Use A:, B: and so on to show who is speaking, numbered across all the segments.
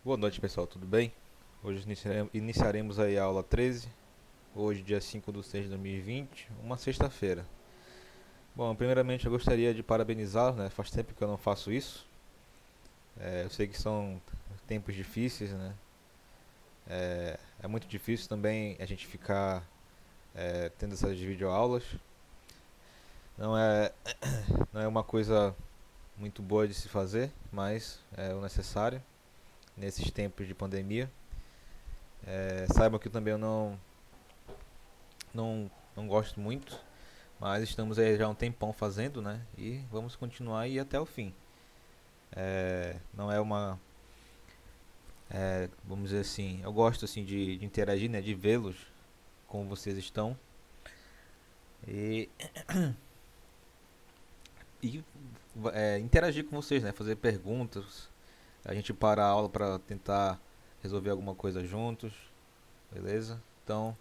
A: Boa noite, pessoal, tudo bem? Hoje iniciaremos aí a aula 13, hoje dia 5 de 6 de 2020, uma sexta-feira. Bom, primeiramente eu gostaria de parabenizá-los, né? Faz tempo que eu não faço isso. Eu sei que são tempos difíceis, né? É muito difícil também a gente ficar tendo essas videoaulas. Não é, não é uma coisa muito boa de se fazer, mas é o necessário nesses tempos de pandemia. Saibam que também eu não gosto muito, mas estamos aí já há um tempão fazendo, né? E vamos continuar aí até o fim. Não é uma, vamos dizer assim, eu gosto assim de interagir, né? De vê-los como vocês estão e, e interagir com vocês, né? Fazer perguntas. A gente para a aula para tentar resolver alguma coisa juntos, beleza? Então,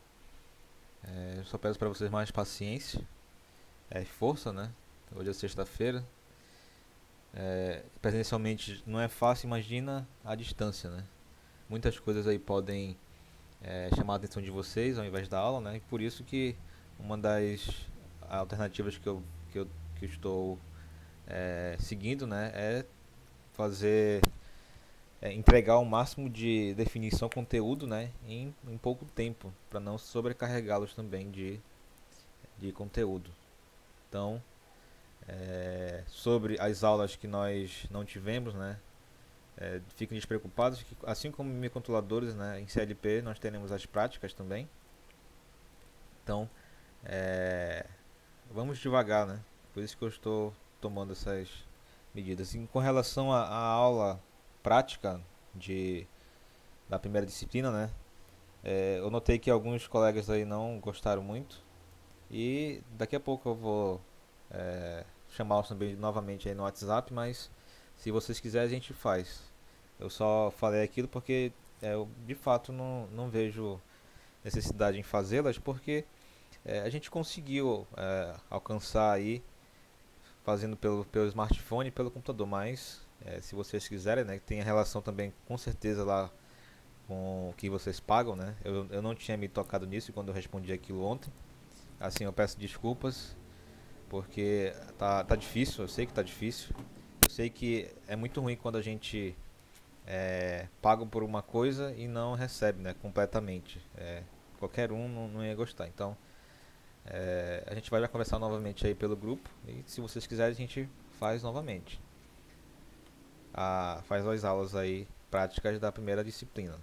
A: eu só peço para vocês mais paciência, força, né? Hoje é sexta-feira. Presencialmente não é fácil, imagina a distância, né? Muitas coisas aí podem chamar a atenção de vocês ao invés da aula, né? E por isso que uma das alternativas que eu estou seguindo, né, é fazer entregar o máximo de definição conteúdo, né, em pouco tempo, para não sobrecarregá-los também de conteúdo. Então, sobre as aulas que nós não tivemos, né, fiquem despreocupados que assim como microcontroladores, né, em CLP nós teremos as práticas também. Então, é, vamos devagar, né? Por isso que eu estou tomando essas medidas. E com relação à aula prática de, da primeira disciplina, né? Eu notei que alguns colegas aí não gostaram muito. E daqui a pouco eu vou chamá-los também novamente aí no WhatsApp, mas se vocês quiserem a gente faz. Eu só falei aquilo porque eu de fato não vejo necessidade em fazê-las, porque a gente conseguiu alcançar aí fazendo pelo smartphone e pelo computador, mas se vocês quiserem, né, tem a relação também com certeza lá com o que vocês pagam, né? Eu não tinha me tocado nisso quando eu respondi aquilo ontem. Assim, eu peço desculpas porque tá difícil, eu sei que tá difícil. Eu sei que é muito ruim quando a gente paga por uma coisa e não recebe, né, completamente. Qualquer um não ia gostar. Então, a gente vai já conversar novamente aí pelo grupo e se vocês quiserem a gente faz novamente. Faz as aulas aí práticas da primeira disciplina.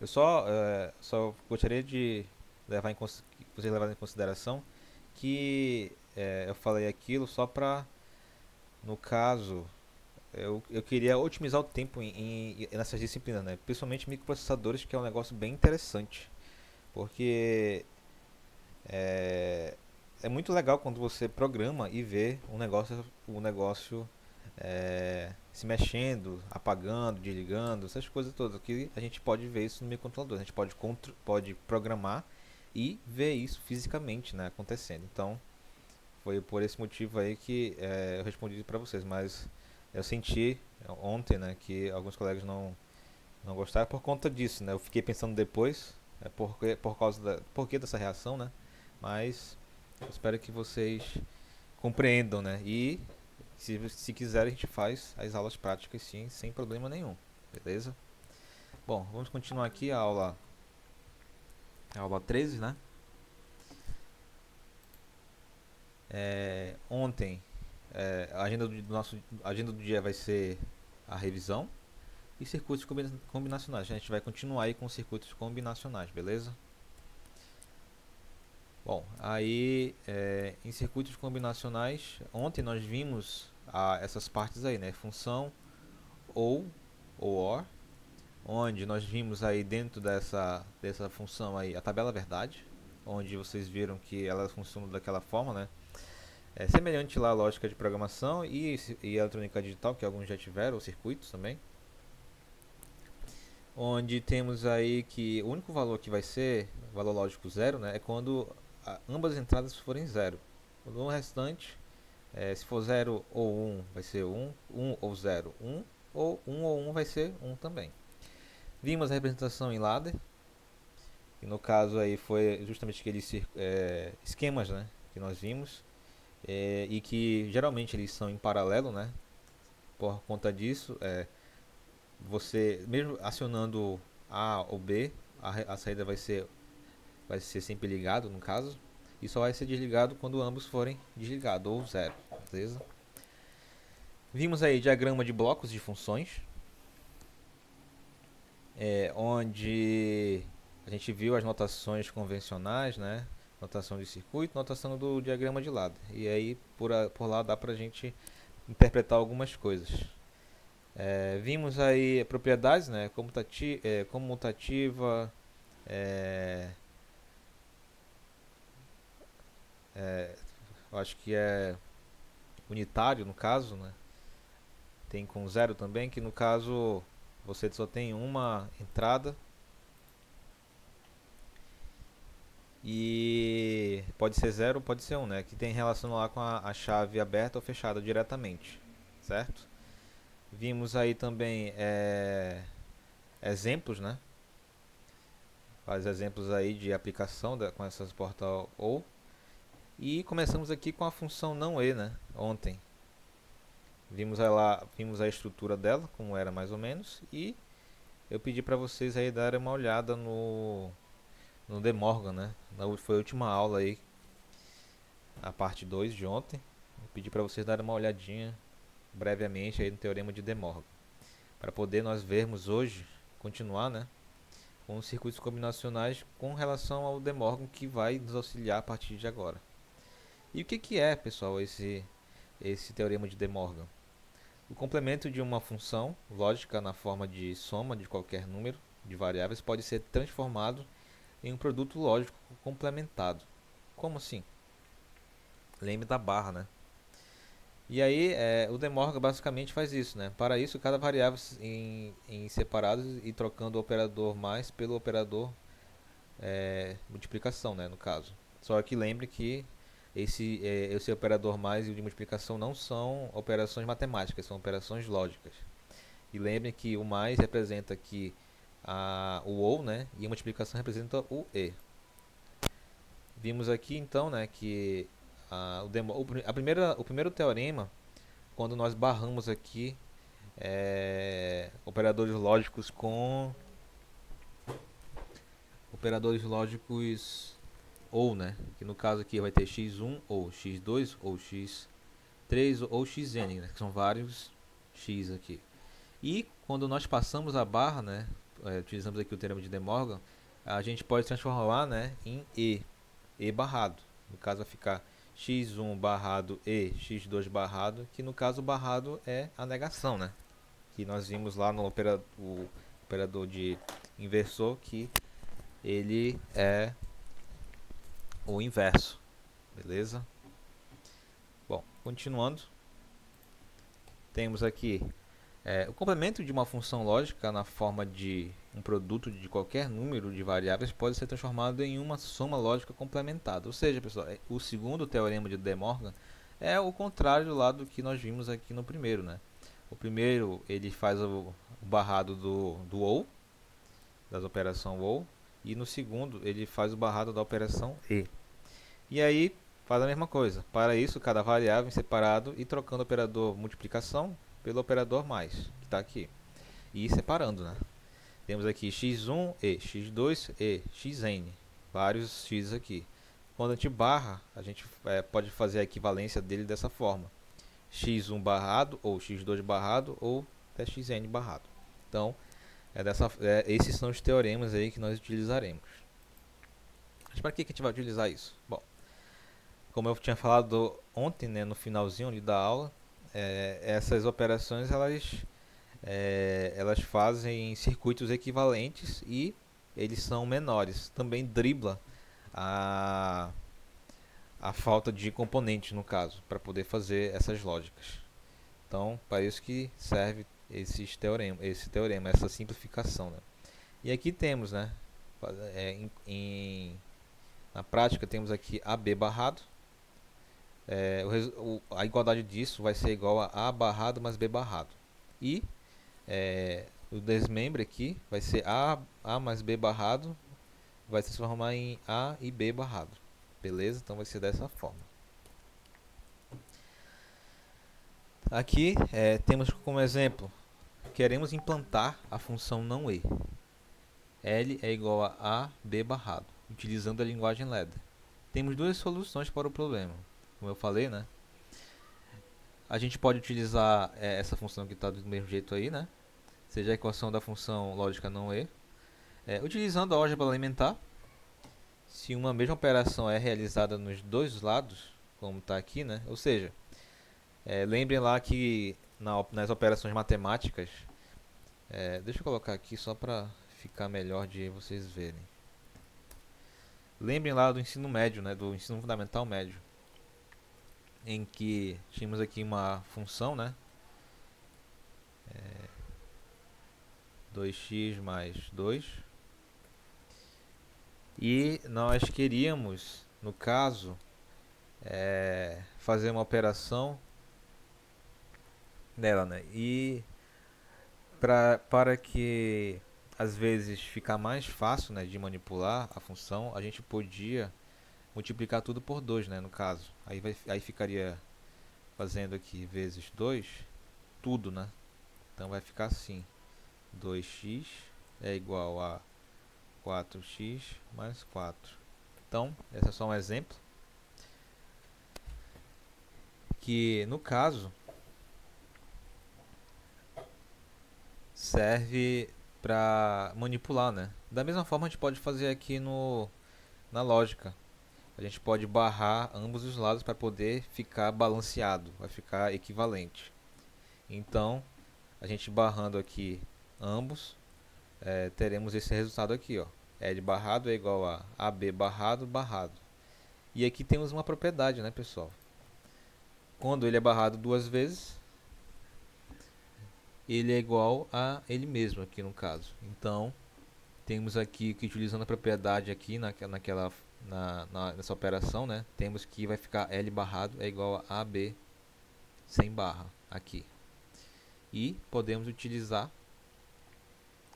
A: Eu só gostaria de levar vocês levarem em consideração que eu falei aquilo só para, no caso, eu queria otimizar o tempo nessas disciplinas, né? Principalmente microprocessadores, que é um negócio bem interessante, porque é, é muito legal quando você programa e vê um negócio se mexendo, apagando, desligando, essas coisas todas. Que a gente pode ver isso no microcontrolador. A gente pode programar e ver isso fisicamente, né, acontecendo. Então, foi por esse motivo aí que eu respondi para vocês. Mas eu senti ontem, né, que alguns colegas não gostaram por conta disso, né. Eu fiquei pensando depois, por causa por que dessa reação, né. Mas eu espero que vocês compreendam, né. E se quiser, a gente faz as aulas práticas sim, sem problema nenhum. Beleza? Bom, vamos continuar aqui a aula 13, né? Ontem, a agenda do dia vai ser a revisão e circuitos combinacionais. A gente vai continuar aí com circuitos combinacionais, beleza? Bom, aí em circuitos combinacionais, ontem nós vimos essas partes aí, né? Função ou OR, onde nós vimos aí dentro dessa função aí a tabela verdade, onde vocês viram que ela funciona daquela forma, né? É semelhante lá à lógica de programação e eletrônica digital, que alguns já tiveram, os circuitos também, onde temos aí que o único valor que vai ser valor lógico zero, né, é quando ambas as entradas forem zero. O restante, se for zero ou um vai ser um ou zero um ou 1 vai ser 1 também. Vimos a representação em ladder, que no caso aí foi justamente aqueles esquemas, né, que nós vimos, e que geralmente eles são em paralelo, né. Por conta disso, você mesmo acionando A ou B, a saída vai ser sempre ligado no caso, e só vai ser desligado quando ambos forem desligados ou zero, beleza? Vimos aí diagrama de blocos de funções, onde a gente viu as notações convencionais, né? Notação de circuito, notação do diagrama de lado. E aí por lá dá pra gente interpretar algumas coisas. Vimos aí propriedades, né? Comutativa, é, eu acho que é unitário no caso, né? Tem com zero também, que no caso você só tem uma entrada e pode ser zero ou pode ser um, né? Que tem relação lá com a chave aberta ou fechada diretamente, certo? Vimos aí também exemplos, né? Vários exemplos aí de aplicação com essas portal ou. E começamos aqui com a função não e, né? Ontem. Vimos a estrutura dela, como era mais ou menos, e eu pedi para vocês aí darem uma olhada no De Morgan, né? Foi a última aula aí, a parte 2 de ontem. Eu pedi para vocês darem uma olhadinha brevemente aí no teorema de De Morgan, para poder nós vermos hoje, continuar, né, com os circuitos combinacionais com relação ao De Morgan, que vai nos auxiliar a partir de agora. E o que é, pessoal, esse teorema de De Morgan? O complemento de uma função lógica na forma de soma de qualquer número de variáveis pode ser transformado em um produto lógico complementado. Como assim? Lembre da barra, né? E aí, o De Morgan basicamente faz isso, né? Para isso, cada variável em separados e trocando o operador mais pelo operador multiplicação, né? No caso. Só que lembre que esse operador mais e o de multiplicação não são operações matemáticas, são operações lógicas. E lembre que o mais representa aqui o ou, né? E a multiplicação representa o e. Vimos aqui então, né, que o primeiro teorema, quando nós barramos aqui operadores lógicos com operadores lógicos ou, né, que no caso aqui vai ter x1 ou x2 ou x3 ou xn, né, que são vários x aqui. E quando nós passamos a barra, né, utilizamos aqui o teorema de De Morgan, a gente pode transformar, né, em e barrado. No caso vai ficar x1 barrado e x2 barrado, que no caso o barrado é a negação, né? Que nós vimos lá no operador de inversor, que ele é o inverso, beleza? Bom, continuando, temos aqui o complemento de uma função lógica na forma de um produto de qualquer número de variáveis pode ser transformado em uma soma lógica complementada. Ou seja, pessoal, o segundo teorema de De Morgan é o contrário do lado que nós vimos aqui no primeiro, né? O primeiro ele faz o barrado do ou, das operações ou, e no segundo ele faz o barrado da operação e. E aí faz a mesma coisa. Para isso, cada variável em separado e trocando o operador multiplicação pelo operador mais, que está aqui. E separando, né? Temos aqui x1 e x2 e xn, vários x aqui. Quando a gente barra, a gente pode fazer a equivalência dele dessa forma: x1 barrado, ou x2 barrado, ou até xn barrado. Então, esses são os teoremas aí que nós utilizaremos. Mas para que a gente vai utilizar isso? Bom, como eu tinha falado ontem, né, no finalzinho ali da aula, essas operações elas fazem circuitos equivalentes e eles são menores. Também dribla a, a falta de componentes, no caso, para poder fazer essas lógicas. Então, para isso que serve esse teorema, essa simplificação, né? E aqui temos, né, na prática temos aqui AB barrado. A igualdade disso vai ser igual a barrado mais B barrado. E o desmembre aqui vai ser A mais B barrado, vai se transformar em A e B barrado. Beleza? Então vai ser dessa forma. Aqui temos como exemplo, queremos implantar a função não E. L é igual a B barrado, utilizando a linguagem ladder. Temos duas soluções para o problema. Como eu falei, né? A gente pode utilizar essa função que está do mesmo jeito aí, né? Seja a equação da função lógica não E. Utilizando a álgebra elementar, se uma mesma operação é realizada nos dois lados, como está aqui, né? Ou seja, lembrem lá que nas operações matemáticas, deixa eu colocar aqui só para ficar melhor de vocês verem. Lembrem lá do ensino médio, né? Do ensino fundamental médio, em que tínhamos aqui uma função, né? 2x mais 2. E nós queríamos, no caso, fazer uma operação nela, né? E para que às vezes ficar mais fácil, né, de manipular a função, a gente podia multiplicar tudo por 2, né, no caso. Aí ficaria fazendo aqui vezes 2, tudo, né? Então vai ficar assim: 2x é igual a 4x mais 4. Então, esse é só um exemplo. Que no caso serve para manipular, né? Da mesma forma a gente pode fazer aqui na lógica. A gente pode barrar ambos os lados para poder ficar balanceado, vai ficar equivalente. Então, a gente barrando aqui ambos, teremos esse resultado aqui, ó. L barrado é igual a AB barrado barrado. E aqui temos uma propriedade, né, pessoal? Quando ele é barrado duas vezes, ele é igual a ele mesmo aqui no caso. Então, temos aqui que utilizando a propriedade aqui nessa operação, né? Temos que vai ficar L barrado é igual a AB sem barra aqui. E podemos utilizar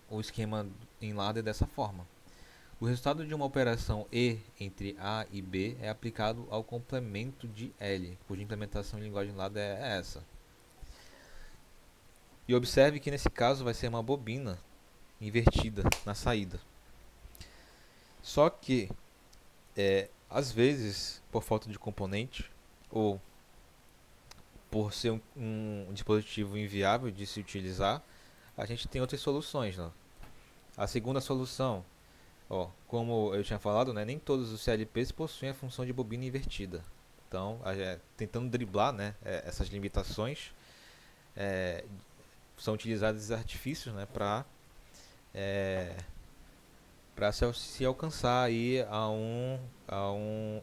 A: o esquema em ladder dessa forma. O resultado de uma operação E entre A e B é aplicado ao complemento de L, cuja implementação em linguagem ladder é essa. E observe que nesse caso vai ser uma bobina invertida na saída. Só que, às vezes, por falta de componente, ou por ser um dispositivo inviável de se utilizar, a gente tem outras soluções, né? A segunda solução, como eu tinha falado, né, nem todos os CLPs possuem a função de bobina invertida. Então, tentando driblar, né, essas limitações, são utilizados artifícios, né, para se alcançar aí a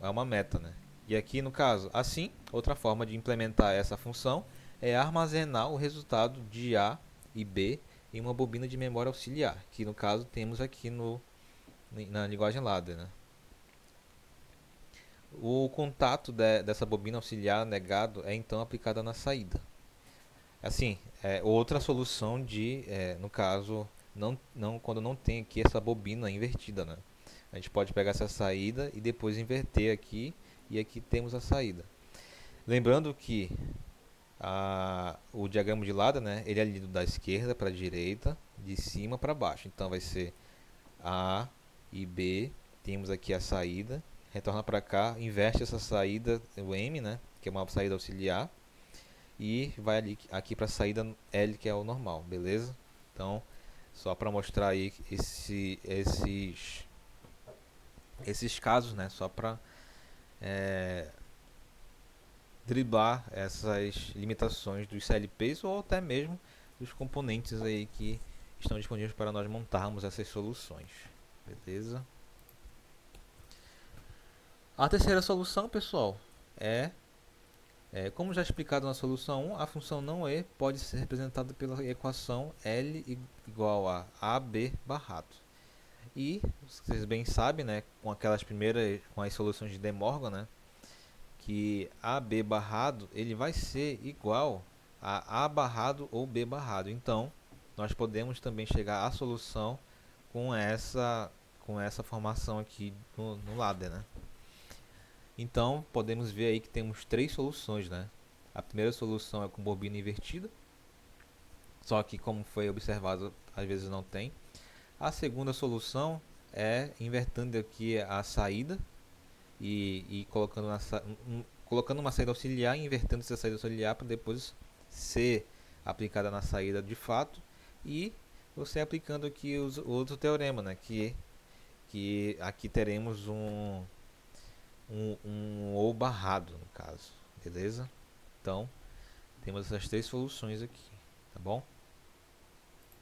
A: uma meta, né? E aqui no caso, assim, outra forma de implementar essa função é armazenar o resultado de A e B em uma bobina de memória auxiliar, que no caso temos aqui na linguagem ladder, né? O contato dessa bobina auxiliar negado é então aplicada na saída. Assim, outra solução no caso, quando não tem aqui essa bobina invertida, né? A gente pode pegar essa saída e depois inverter aqui, e aqui temos a saída. Lembrando que o diagrama de ladder, né, ele é lido da esquerda para a direita, de cima para baixo. Então vai ser A e B, temos aqui a saída, retorna para cá, inverte essa saída, o M, né, que é uma saída auxiliar, e vai aqui para a saída L, que é o normal, beleza? Então, só para mostrar aí esses casos, né? Só para driblar essas limitações dos CLPs ou até mesmo dos componentes aí que estão disponíveis para nós montarmos essas soluções, beleza? A terceira solução, pessoal, como já explicado na solução 1, a função não E pode ser representada pela equação L igual a AB barrado. E vocês bem sabem, né, com as soluções de De Morgan, né, que AB barrado ele vai ser igual a barrado ou B barrado. Então, nós podemos também chegar à solução com essa formação aqui no ladder, né? Então podemos ver aí que temos três soluções, né? A primeira solução é com bobina invertida, só que como foi observado, às vezes não tem. A segunda solução é invertendo aqui a saída e colocando uma saída auxiliar e invertendo essa saída auxiliar para depois ser aplicada na saída de fato, e você aplicando aqui o outro teorema, né? Que aqui teremos um ou barrado no caso, beleza? Então temos essas três soluções aqui, tá bom?